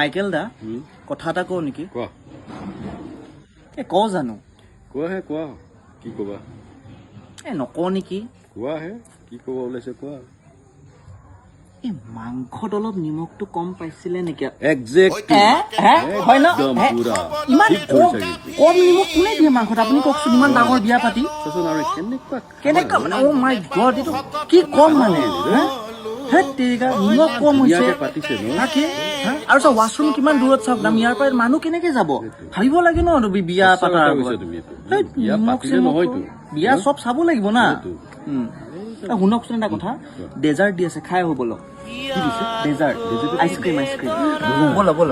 Michael দা কথা এটা কওঁ নেকি কোৱা কওঁ জানো কোৱাহে কোৱা কি ক'বা নকওঁ নেকি কোৱাহে কি ক'ব ওলাইছে কোৱা মাংসত অলপ নিমখটো কম পাইছিলে নেকি একজেক্টলি হয় ন একদম পুৰা ইমান ঠিক ধৰিছা কিন্তু কম নিমখ কোনে দিয়ে মাংসত আপুনি কওকচোন ইমান ডাঙৰ বিয়া পাতি চোন আৰু কেনেকুৱা মানে অ' মাই গড এইটো কি কম মানে হেট তেৰিকা নিমখ কম হৈছে ধুনীয়াকে পাতিছে ন তাকে আৰু চাওক ৱাছৰুম কিমান দূৰত চাওক দাম ইয়াৰ পৰা মানুহ কেনেকে যাব ভাবিব লাগে ন বিয়া সঁচা পাতাৰ কথা আগত কৈছা তুমি এইটো। হেই, বিয়া নিমখ পাতিলে চিমখ নহয়তো বিয়া চব চাব লাগিব না সেইটো। শুনকচোন এটা কথা ডেজাৰ্ট দি আছে খাই হ'ব বলক ডেজাৰ্ট আইচক্ৰীম ব'ল